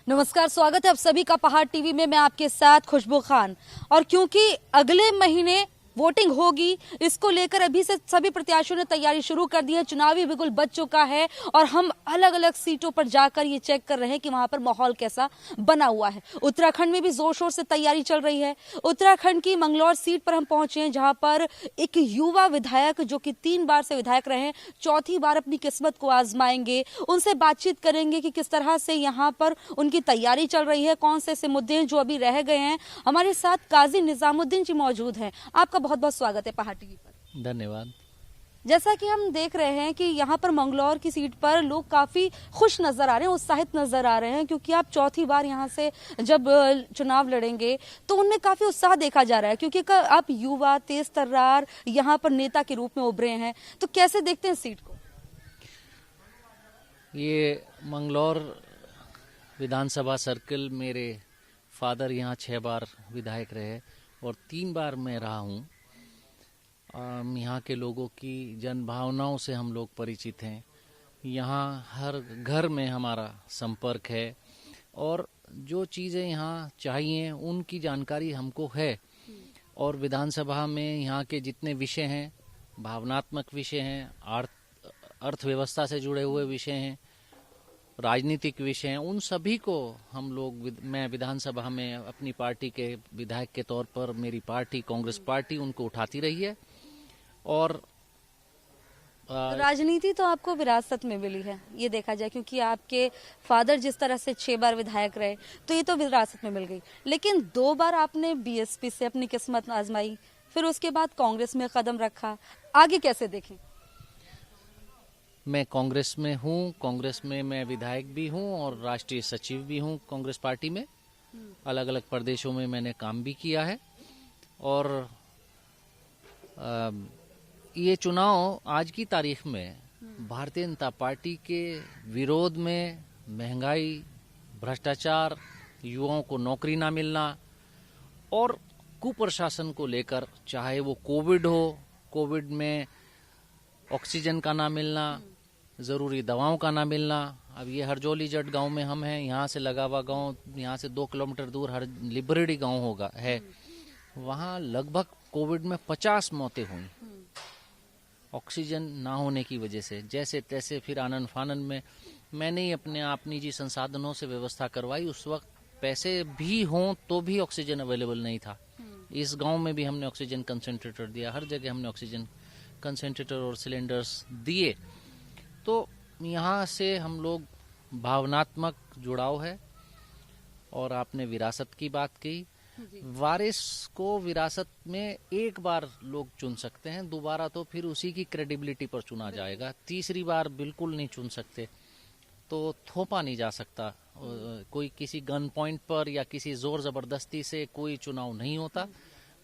नमस्कार, स्वागत है आप सभी का पहाड़ टीवी में। मैं आपके साथ खुशबू खान। और क्योंकि अगले महीने वोटिंग होगी, इसको लेकर अभी से सभी प्रत्याशियों ने तैयारी शुरू कर दी है। चुनावी बिगुल बज चुका है और हम अलग अलग सीटों पर जाकर ये चेक कर रहे हैं कि वहां पर माहौल कैसा बना हुआ है। उत्तराखंड में भी जोर शोर से तैयारी चल रही है। उत्तराखंड की मंगलौर सीट पर हम पहुंचे हैं, जहां पर एक युवा विधायक जो कि 3 बार से विधायक रहे हैं, चौथी बार अपनी किस्मत को आजमाएंगे। उनसे बातचीत करेंगे कि किस तरह से यहाँ पर उनकी तैयारी चल रही है, कौन से ऐसे मुद्दे हैं जो अभी रह गए हैं। हमारे साथ काजी निजामुद्दीन जी मौजूद हैं। आपका बहुत बहुत स्वागत है पहाड़ टीवी पर। धन्यवाद। जैसा कि हम देख रहे हैं कि यहाँ पर मंगलौर की सीट पर लोग काफी खुश नजर आ रहे हैं, उत्साहित नजर आ रहे हैं, क्योंकि आप चौथी बार यहाँ से जब चुनाव लड़ेंगे तो उनमें काफी उत्साह देखा जा रहा है, क्योंकि आप युवा तेज तर्रार यहाँ पर नेता के रूप में उभरे हैं। तो कैसे देखते हैं सीट को? ये मंगलौर विधानसभा सर्कल, मेरे फादर यहाँ 6 बार विधायक रहे और 3 बार मैं रहा हूँ। यहाँ के लोगों की जन भावनाओं से हम लोग परिचित हैं। यहाँ हर घर में हमारा संपर्क है और जो चीज़ें यहाँ चाहिए उनकी जानकारी हमको है। और विधानसभा में यहाँ के जितने विषय हैं, भावनात्मक विषय हैं, अर्थव्यवस्था से जुड़े हुए विषय हैं, राजनीतिक विषय हैं, उन सभी को हम लोग, मैं विधानसभा में अपनी पार्टी के विधायक के तौर पर, मेरी पार्टी कांग्रेस पार्टी उनको उठाती रही है। और राजनीति तो आपको विरासत में मिली है, ये देखा जाए, क्योंकि आपके फादर जिस तरह से 6 बार विधायक रहे तो ये तो विरासत में मिल गई। लेकिन 2 बार आपने बीएसपी से अपनी किस्मत आजमाई, फिर उसके बाद कांग्रेस में कदम रखा, आगे कैसे देखें? मैं कांग्रेस में हूँ, कांग्रेस में मैं विधायक भी हूँ और राष्ट्रीय सचिव भी हूँ कांग्रेस पार्टी में। अलग अलग प्रदेशों में मैंने काम भी किया है। और ये चुनाव आज की तारीख में भारतीय जनता पार्टी के विरोध में, महंगाई, भ्रष्टाचार, युवाओं को नौकरी ना मिलना और कुप्रशासन को लेकर, चाहे वो कोविड हो, कोविड में ऑक्सीजन का ना मिलना, ज़रूरी दवाओं का ना मिलना। अब ये हरजोली जट गांव में हम हैं, यहाँ से लगा हुआ गांव, यहाँ से 2 किलोमीटर दूर हर लिबरेडी गांव होगा है, वहाँ लगभग कोविड में 50 मौतें हुई ऑक्सीजन ना होने की वजह से। जैसे तैसे फिर आनन फानन में मैंने ही अपने आप निजी संसाधनों से व्यवस्था करवाई। उस वक्त पैसे भी हों तो भी ऑक्सीजन अवेलेबल नहीं था। इस गांव में भी हमने ऑक्सीजन कंसंट्रेटर दिया, हर जगह हमने ऑक्सीजन कंसंट्रेटर और सिलेंडर्स दिए। तो यहाँ से हम लोग, भावनात्मक जुड़ाव है। और आपने विरासत की बात की, वारिस को विरासत में एक बार लोग चुन सकते हैं, दोबारा तो फिर उसी की क्रेडिबिलिटी पर चुना जाएगा। तीसरी बार बिल्कुल नहीं चुन सकते, तो थोपा नहीं जा सकता। कोई किसी गन पॉइंट पर या किसी जोर जबरदस्ती से कोई चुनाव नहीं होता।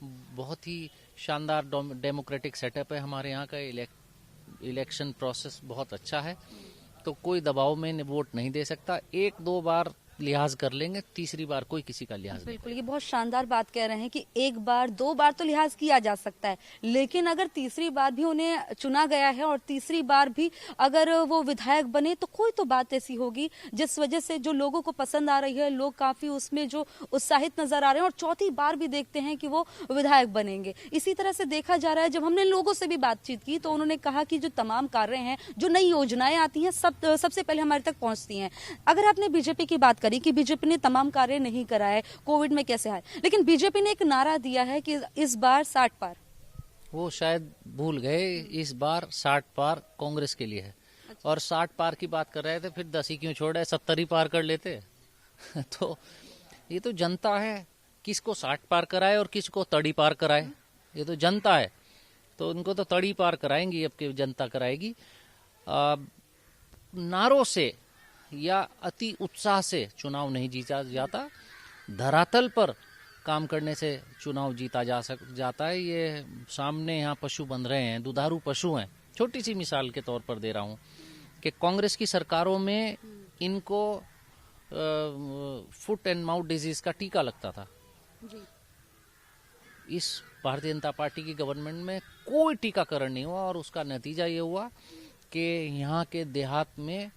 बहुत ही शानदार डेमोक्रेटिक सेटअप है हमारे यहाँ का। इलेक्शन प्रोसेस बहुत अच्छा है, तो कोई दबाव में वोट नहीं दे सकता। 1-2 बार लिहाज कर लेंगे, तीसरी बार कोई किसी का लिहाज नहीं। बिल्कुल, ये बहुत शानदार बात कह रहे हैं कि 1 बार 2 बार तो लिहाज किया जा सकता है, लेकिन अगर तीसरी बार भी उन्हें चुना गया है और तीसरी बार भी अगर वो विधायक बने तो कोई तो बात ऐसी होगी जिस वजह से जो लोगों को पसंद आ रही है, लोग काफी उसमें जो उत्साहित नजर आ रहे हैं और चौथी बार भी देखते हैं कि वो विधायक बनेंगे। इसी तरह से देखा जा रहा है। जब हमने लोगों से भी बातचीत की तो उन्होंने कहा कि जो तमाम कार्य हैं, जो नई योजनाएं आती हैं, सबसे पहले हमारे तक पहुंचती हैं। अगर आपने बीजेपी की बात करी कि बीजेपी ने तमाम कार्य नहीं कराए, कोविड में कैसे आए, लेकिन बीजेपी ने एक नारा दिया है कि इस बार 60 पार। वो शायद भूल गए, इस बार 60 पार कांग्रेस के लिए है। और 60 पार की बात कर रहे थे, फिर 10 ही क्यों छोड़े, 70 ही पार कर लेते। तो ये तो जनता है, किसको 60 पार कराए और किसको तड़ी पार कराए, ये तो जनता है। तो उनको तो तड़ी पार कराएंगी, अब की जनता कराएगी। नारों से या अति उत्साह से चुनाव नहीं जीता जाता, धरातल पर काम करने से चुनाव जीता जाता है। ये सामने यहाँ पशु बंध रहे हैं, दुधारू पशु हैं। छोटी सी मिसाल के तौर पर दे रहा हूँ कि कांग्रेस की सरकारों में इनको फुट एंड माउथ डिजीज का टीका लगता था। इस भारतीय जनता पार्टी की गवर्नमेंट में कोई टीकाकरण नहीं हुआ और उसका नतीजा ये हुआ कि यहाँ के देहात में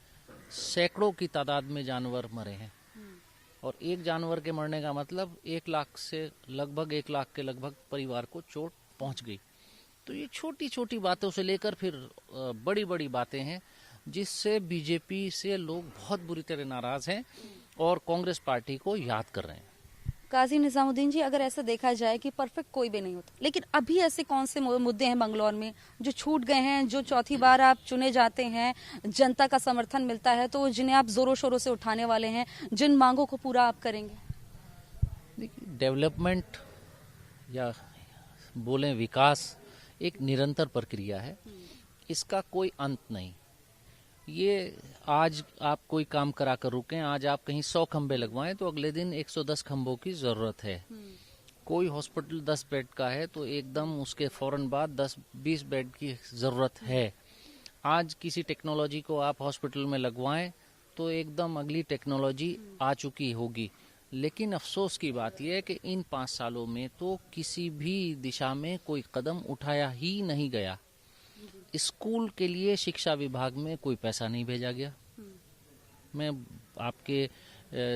सैकड़ों की तादाद में जानवर मरे हैं। और एक जानवर के मरने का मतलब 1 लाख से लगभग 1 लाख के लगभग परिवार को चोट पहुंच गई। तो ये छोटी छोटी बातों से लेकर फिर बड़ी बड़ी बातें हैं जिससे बीजेपी से लोग बहुत बुरी तरह नाराज हैं और कांग्रेस पार्टी को याद कर रहे हैं। काजी निजामुद्दीन जी, अगर ऐसा देखा जाए कि परफेक्ट कोई भी नहीं होता, लेकिन अभी ऐसे कौन से मुद्दे हैं मंगलौर में जो छूट गए हैं, जो चौथी बार आप चुने जाते हैं, जनता का समर्थन मिलता है, तो जिन्हें आप जोरों शोरों से उठाने वाले हैं, जिन मांगों को पूरा आप करेंगे? देखिए, डेवलपमेंट या बोलें विकास एक निरंतर प्रक्रिया है, इसका कोई अंत नहीं। ये आज आप कोई काम करा कर रुकें, आज आप कहीं 100 खंबे लगवाएं तो अगले दिन 110 खंबों की जरूरत है। कोई हॉस्पिटल 10 बेड का है तो एकदम उसके फौरन बाद 10-20 बेड की जरूरत है। आज किसी टेक्नोलॉजी को आप हॉस्पिटल में लगवाएं तो एकदम अगली टेक्नोलॉजी आ चुकी होगी। लेकिन अफसोस की बात यह है कि इन 5 सालों में तो किसी भी दिशा में कोई कदम उठाया ही नहीं गया। स्कूल के लिए शिक्षा विभाग में कोई पैसा नहीं भेजा गया। मैं आपके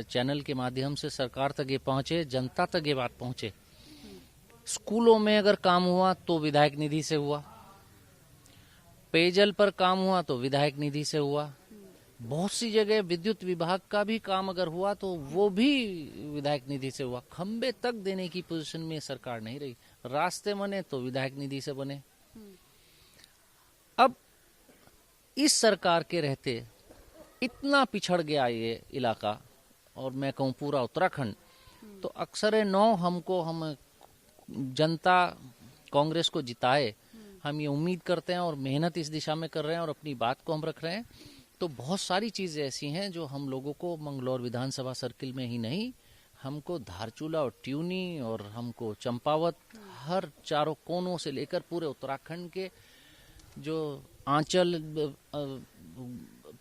चैनल के माध्यम से सरकार तक ये पहुंचे, जनता तक ये बात पहुंचे। स्कूलों में अगर काम हुआ तो विधायक निधि से हुआ, पेयजल पर काम हुआ तो विधायक निधि से हुआ, बहुत सी जगह विद्युत विभाग का भी काम अगर हुआ तो वो भी विधायक निधि से हुआ। खंबे तक देने की पोजीशन में सरकार नहीं रही। रास्ते बने तो विधायक निधि से बने। अब इस सरकार के रहते इतना पिछड़ गया ये इलाका, और मैं कहूँ पूरा उत्तराखंड, तो अक्सर 9 हम जनता कांग्रेस को जिताए, हम ये उम्मीद करते हैं और मेहनत इस दिशा में कर रहे हैं और अपनी बात को हम रख रहे हैं। तो बहुत सारी चीजें ऐसी हैं जो हम लोगों को मंगलौर विधानसभा सर्किल में ही नहीं, हमको धारचूला और ट्यूनी और हमको चंपावत, हर चारों कोनों से लेकर पूरे उत्तराखंड के जो आंचल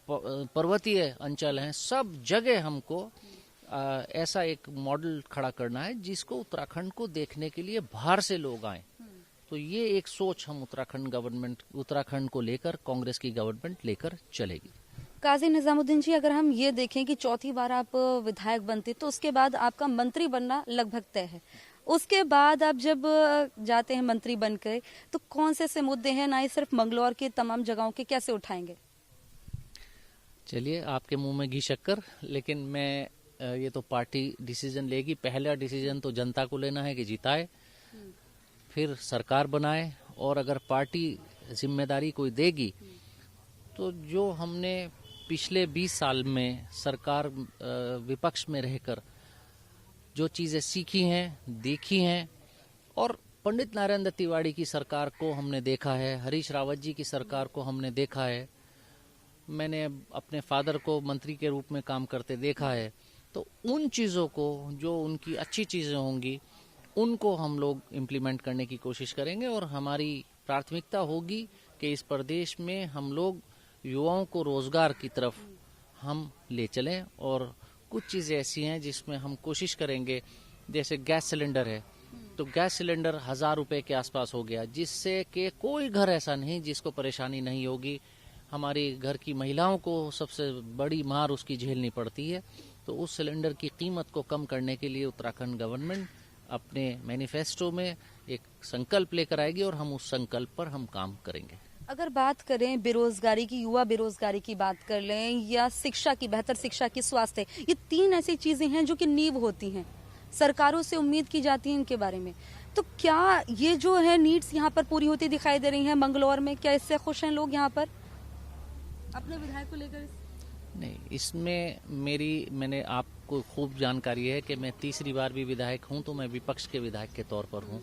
पर्वतीय अंचल हैं, सब जगह हमको ऐसा एक मॉडल खड़ा करना है जिसको उत्तराखंड को देखने के लिए बाहर से लोग आए। तो ये एक सोच हम उत्तराखंड को लेकर कांग्रेस की गवर्नमेंट लेकर चलेगी। काजी निजामुद्दीन जी, अगर हम ये देखें कि चौथी बार आप विधायक बनते तो उसके बाद आपका मंत्री बनना लगभग तय है। उसके बाद आप जब जाते हैं मंत्री बनकर, तो कौन से ऐसे मुद्दे हैं, ना ही सिर्फ मंगलौर के, तमाम जगहों के, कैसे उठाएंगे? चलिए, आपके मुंह में घी शक्कर, लेकिन मैं ये तो पार्टी डिसीजन लेगी। पहला डिसीजन तो जनता को लेना है कि जिताए, फिर सरकार बनाए, और अगर पार्टी जिम्मेदारी कोई देगी तो जो हमने पिछले 20 साल में सरकार विपक्ष में रहकर जो चीजें सीखी हैं, देखी हैं, और पंडित नारायण दत्त तिवारी की सरकार को हमने देखा है, हरीश रावत जी की सरकार को हमने देखा है, मैंने अपने फादर को मंत्री के रूप में काम करते देखा है। तो उन चीज़ों को, जो उनकी अच्छी चीज़ें होंगी, उनको हम लोग इम्प्लीमेंट करने की कोशिश करेंगे, और हमारी प्राथमिकता होगी कि इस प्रदेश में हम लोग युवाओं को रोजगार की तरफ हम ले चलें। और कुछ चीज़ें ऐसी हैं जिसमें हम कोशिश करेंगे, जैसे गैस सिलेंडर है, तो गैस सिलेंडर 1000 रुपए के आसपास हो गया, जिससे कि कोई घर ऐसा नहीं जिसको परेशानी नहीं होगी। हमारी घर की महिलाओं को सबसे बड़ी मार उसकी झेलनी पड़ती है। तो उस सिलेंडर की कीमत को कम करने के लिए उत्तराखंड गवर्नमेंट अपने मैनिफेस्टो में एक संकल्प लेकर आएगी, और हम उस संकल्प पर हम काम करेंगे। अगर बात करें बेरोजगारी की, युवा बेरोजगारी की बात कर लें, या शिक्षा की, बेहतर शिक्षा की, स्वास्थ्य, ये 3 ऐसी चीजें हैं जो कि नींव होती हैं, सरकारों से उम्मीद की जाती है इनके बारे में। तो क्या ये जो है नीड्स यहाँ पर पूरी होती दिखाई दे रही हैं मंगलौर में? क्या इससे खुश हैं लोग यहाँ पर अपने विधायक को लेकर? नहीं, इसमें मैंने आपको खूब जानकारी है कि मैं तीसरी बार भी विधायक हूँ, तो मैं विपक्ष के विधायक के तौर पर हूँ।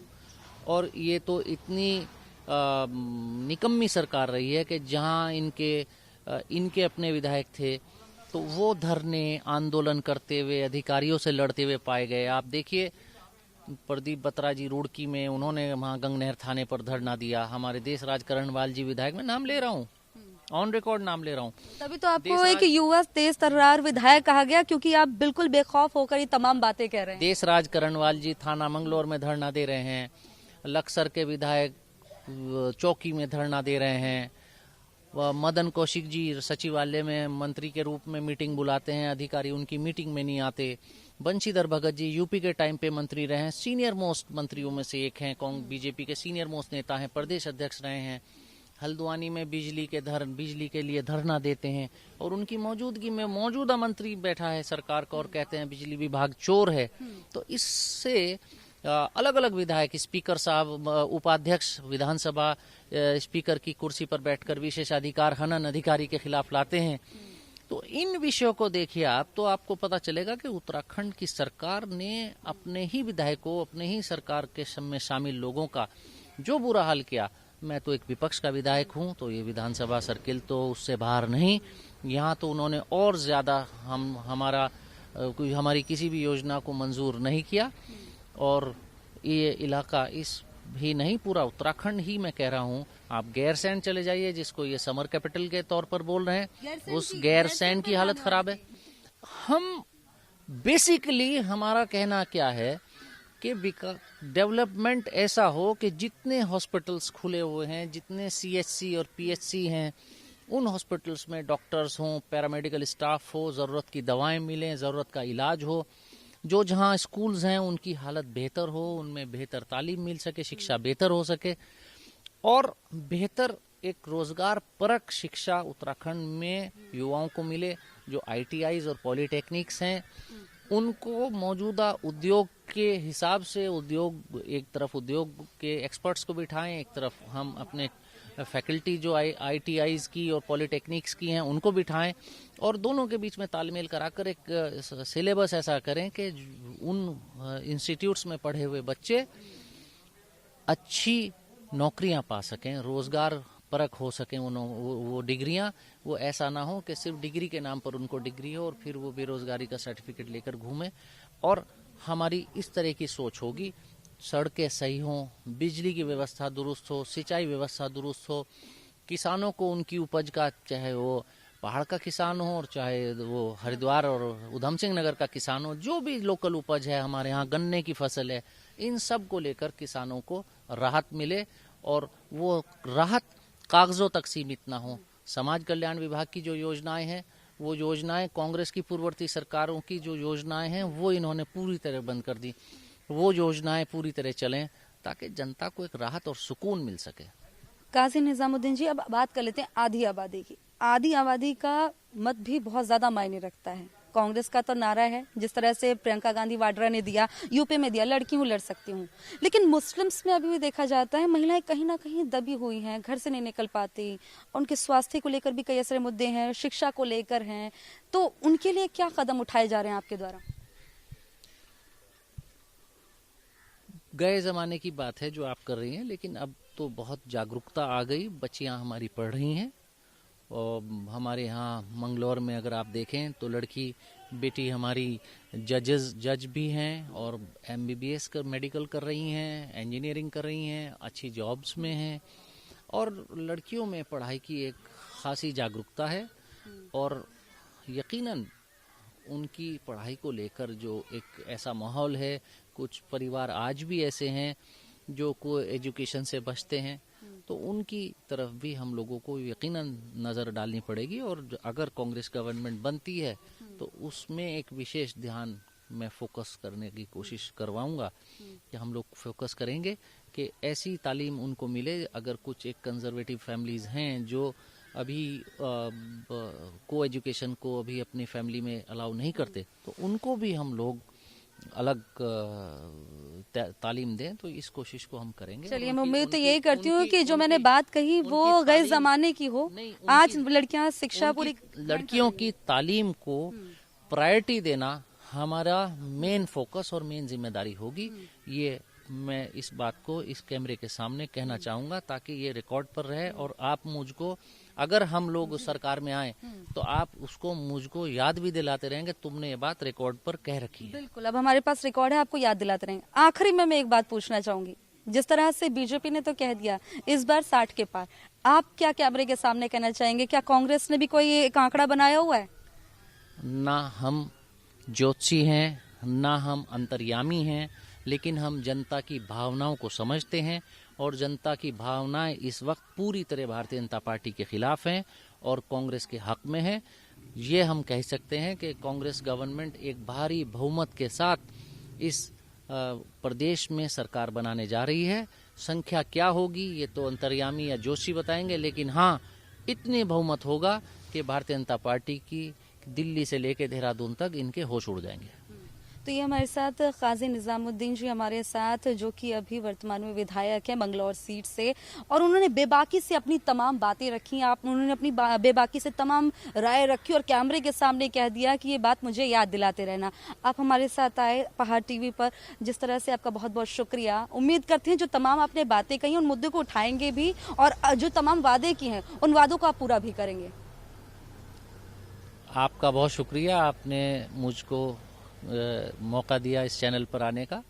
और ये तो इतनी निकम्मी सरकार रही है कि जहाँ इनके अपने विधायक थे तो वो धरने आंदोलन करते हुए, अधिकारियों से लड़ते हुए पाए गए। आप देखिए, प्रदीप बत्रा जी रुड़की में, उन्होंने वहाँ गंगनहर थाने पर धरना दिया। हमारे देशराज करणवाल जी विधायक, मैं नाम ले रहा हूँ, ऑन रिकॉर्ड नाम ले रहा हूँ। तभी तो आपको एक युवा तेज तर्रार विधायक कहा गया, क्योंकि आप बिल्कुल बेखौफ होकर ये तमाम बातें कह रहे हैं। देशराज करणवाल जी थाना मंगलौर में धरना दे रहे हैं, लक्सर के विधायक चौकी में धरना दे रहे हैं, मदन कौशिक जी सचिवालय में मंत्री के रूप में मीटिंग बुलाते हैं, अधिकारी उनकी मीटिंग में नहीं आते, बंशीधर भगत जी यूपी के टाइम पे मंत्री रहे हैं, सीनियर मोस्ट मंत्रियों में से एक हैं, बीजेपी के सीनियर मोस्ट नेता हैं, प्रदेश अध्यक्ष रहे हैं। हल्द्वानी में बिजली के लिए धरना देते हैं और उनकी मौजूदगी में मौजूदा मंत्री बैठा है सरकार का और कहते हैं बिजली विभाग चोर है। तो इससे अलग अलग विधायक, स्पीकर साहब, उपाध्यक्ष विधानसभा स्पीकर की कुर्सी पर बैठकर विशेषाधिकार हनन अधिकारी के खिलाफ लाते हैं। तो इन विषयों को देखिए आप, तो आपको पता चलेगा कि उत्तराखंड की सरकार ने अपने ही विधायकों, अपने ही सरकार के में शामिल लोगों का जो बुरा हाल किया। मैं तो एक विपक्ष का विधायक हूं, तो ये विधानसभा सर्किल तो उससे बाहर नहीं, यहाँ तो उन्होंने और ज्यादा हमारी किसी भी योजना को मंजूर नहीं किया। और ये इलाका इस भी नहीं, पूरा उत्तराखंड ही मैं कह रहा हूँ। आप गैरसैंण चले जाइए, जिसको ये समर कैपिटल के तौर पर बोल रहे हैं, उस गैरसैंण की हालत खराब है। हम बेसिकली हमारा कहना क्या है कि डेवलपमेंट ऐसा हो कि जितने हॉस्पिटल्स खुले हुए हैं, जितने सीएचसी और पीएचसी हैं, उन हॉस्पिटल्स में डॉक्टर्स हों, पैरामेडिकल स्टाफ हो, ज़रूरत की दवाएं मिलें, ज़रूरत का इलाज हो। जो जहां स्कूल्स हैं उनकी हालत बेहतर हो, उनमें बेहतर तालीम मिल सके, शिक्षा बेहतर हो सके और बेहतर एक रोजगार परक शिक्षा उत्तराखंड में युवाओं को मिले। जो आईटीआईज और पॉलिटेक्निक्स हैं उनको मौजूदा उद्योग के हिसाब से, एक तरफ उद्योग के एक्सपर्ट्स को बिठाएं, एक तरफ हम अपने फैकल्टी जो आईटीआईज की और पॉलिटेक्निक्स की हैं उनको बिठाएं और दोनों के बीच में तालमेल कराकर एक सिलेबस ऐसा करें कि उन इंस्टीट्यूट्स में पढ़े हुए बच्चे अच्छी नौकरियां पा सकें, रोजगार परक हो सकें वो डिग्रियां। वो ऐसा ना हो कि सिर्फ डिग्री के नाम पर उनको डिग्री हो और फिर वो बेरोजगारी का सर्टिफिकेट लेकर घूमे। और हमारी इस तरह की सोच होगी, सड़कें सही हों, बिजली की व्यवस्था दुरुस्त हो, सिंचाई व्यवस्था दुरुस्त हो, किसानों को उनकी उपज का, चाहे वो पहाड़ का किसान हो और चाहे वो हरिद्वार और उधम सिंह नगर का किसान हो, जो भी लोकल उपज है, हमारे यहाँ गन्ने की फसल है, इन सब को लेकर किसानों को राहत मिले और वो राहत कागजों तक सीमित ना हो। समाज कल्याण विभाग की जो योजनाएं हैं, वो योजनाएं कांग्रेस की पूर्ववर्ती सरकारों की जो योजनाएं हैं वो इन्होंने पूरी तरह बंद कर दी। वो योजनाएं पूरी तरह चलें ताकि जनता को एक राहत और सुकून मिल सके। काजी निजामुद्दीन जी, अब बात कर लेते हैं आधी आबादी की। आधी आबादी का मत भी बहुत ज्यादा मायने रखता है। कांग्रेस का तो नारा है, जिस तरह से प्रियंका गांधी वाड्रा ने दिया, यूपी में दिया, लड़की हूँ लड़ सकती हूँ, लेकिन मुस्लिम्स में अभी भी देखा जाता है महिलाएं कहीं ना कहीं दबी हुई हैं, घर से नहीं निकल पाती, उनके स्वास्थ्य को लेकर भी कई ऐसे मुद्दे हैं, शिक्षा को लेकर हैं। तो उनके लिए क्या कदम उठाए जा रहे हैं आपके द्वारा? गए जमाने की बात है जो आप कर रही हैं, लेकिन अब तो बहुत जागरूकता आ गई, बच्चियां हमारी पढ़ रही हैं। और हमारे यहाँ मंगलौर में अगर आप देखें तो लड़की बेटी हमारी जज भी हैं और एमबीबीएस मेडिकल कर रही हैं, इंजीनियरिंग कर रही हैं, अच्छी जॉब्स में हैं और लड़कियों में पढ़ाई की एक खासी जागरूकता है। और यकीनन उनकी पढ़ाई को लेकर जो एक ऐसा माहौल है, कुछ परिवार आज भी ऐसे हैं जो को एजुकेशन से बचते हैं, तो उनकी तरफ भी हम लोगों को यकीनन नज़र डालनी पड़ेगी। और अगर कांग्रेस गवर्नमेंट बनती है तो उसमें एक विशेष ध्यान मैं फोकस करने की कोशिश करवाऊंगा कि हम लोग फोकस करेंगे कि ऐसी तालीम उनको मिले। अगर कुछ एक कंजर्वेटिव फैमिलीज हैं जो अभी को एजुकेशन को अभी अपनी फैमिली में अलाउ नहीं करते, तो उनको भी हम लोग अलग तालीम दें, तो इस कोशिश को हम करेंगे। चलिए, मैं उम्मीद तो यही करती हूँ कि जो मैंने बात कही वो गए जमाने की हो। आज लड़कियां शिक्षा पूरी, लड़कियों की तालीम को प्रायोरिटी देना हमारा मेन फोकस और मेन जिम्मेदारी होगी। ये मैं इस बात को इस कैमरे के सामने कहना चाहूंगा ताकि ये रिकॉर्ड पर रहे और आप मुझको, अगर हम लोग सरकार में आए तो आप उसको मुझको याद भी दिलाते रहेंगे, तुमने ये बात रिकॉर्ड पर कह रखी है। बिल्कुल, अब हमारे पास रिकॉर्ड है, आपको याद दिलाते रहेंगे। आखिरी में मैं एक बात पूछना चाहूंगी, जिस तरह से बीजेपी ने तो कह दिया इस बार 60 के पार, आप क्या कैमरे के सामने कहना चाहेंगे? क्या कांग्रेस ने भी कोई एक आंकड़ा बनाया हुआ है? ना हम ज्योतिषी हैं, ना हम अंतर्यामी हैं, लेकिन हम जनता की भावनाओं को समझते हैं और जनता की भावनाएं इस वक्त पूरी तरह भारतीय जनता पार्टी के खिलाफ हैं और कांग्रेस के हक में हैं। ये हम कह सकते हैं कि कांग्रेस गवर्नमेंट एक भारी बहुमत के साथ इस प्रदेश में सरकार बनाने जा रही है। संख्या क्या होगी ये तो अंतर्यामी या जोशी बताएंगे, लेकिन हाँ, इतने बहुमत होगा कि भारतीय जनता पार्टी की दिल्ली से लेकर देहरादून तक इनके होश उड़ जाएंगे। तो ये हमारे साथ काजी निजामुद्दीन जी हमारे साथ, जो कि अभी वर्तमान में विधायक है मंगलौर सीट से, और उन्होंने बेबाकी से अपनी तमाम बातें रखी। उन्होंने अपनी बेबाकी से तमाम राय रखी और कैमरे के सामने कह दिया कि ये बात मुझे याद दिलाते रहना। आप हमारे साथ आए पहाड़ टीवी पर, जिस तरह से आपका बहुत बहुत शुक्रिया। उम्मीद करते हैं जो तमाम आपने बातें कही उन मुद्दों को उठाएंगे भी, और जो तमाम वादे किए हैं उन वादों को आप पूरा भी करेंगे। आपका बहुत शुक्रिया, आपने मुझको मौका दिया इस चैनल पर आने का।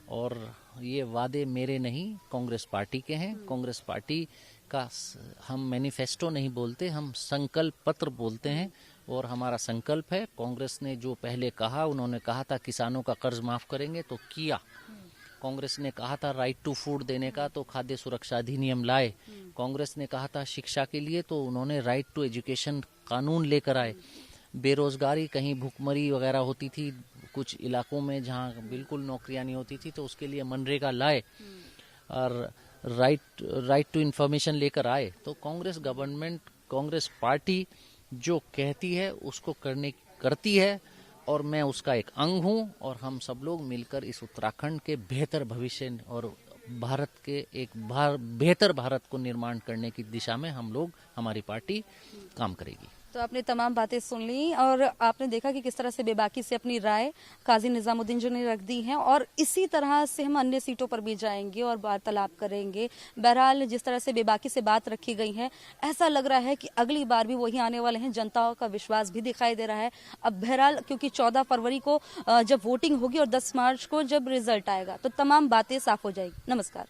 और ये वादे मेरे नहीं, कांग्रेस पार्टी के हैं। कांग्रेस पार्टी का हम मैनिफेस्टो नहीं बोलते, हम संकल्प पत्र बोलते हैं। और हमारा संकल्प है, कांग्रेस ने जो पहले कहा, उन्होंने कहा था किसानों का कर्ज माफ करेंगे तो किया। कांग्रेस ने कहा था राइट टू फूड देने का, तो खाद्य सुरक्षा अधिनियम लाए। कांग्रेस ने कहा था शिक्षा के लिए, तो उन्होंने राइट टू एजुकेशन कानून लेकर आए। बेरोजगारी, कहीं भुखमरी वगैरह होती थी कुछ इलाकों में जहां बिल्कुल नौकरियां नहीं होती थी, तो उसके लिए मनरेगा लाए। और राइट टू इंफॉर्मेशन लेकर आए। तो कांग्रेस गवर्नमेंट, कांग्रेस पार्टी जो कहती है उसको करती है, और मैं उसका एक अंग हूं। और हम सब लोग मिलकर इस उत्तराखंड के बेहतर भविष्य और भारत के एक बेहतर भारत को निर्माण करने की दिशा में हम लोग, हमारी पार्टी काम करेगी। तो आपने तमाम बातें सुन ली और आपने देखा कि किस तरह से बेबाकी से अपनी राय काजी निजामुद्दीन जी ने रख दी है, और इसी तरह से हम अन्य सीटों पर भी जाएंगे और वार्तालाप करेंगे। बहरहाल जिस तरह से बेबाकी से बात रखी गई है, ऐसा लग रहा है कि अगली बार भी वही आने वाले हैं। जनता का विश्वास भी दिखाई दे रहा है। अब बहरहाल क्योंकि 14 फरवरी को जब वोटिंग होगी और 10 मार्च को जब रिजल्ट आएगा, तो तमाम बातें साफ हो जाएगी। नमस्कार।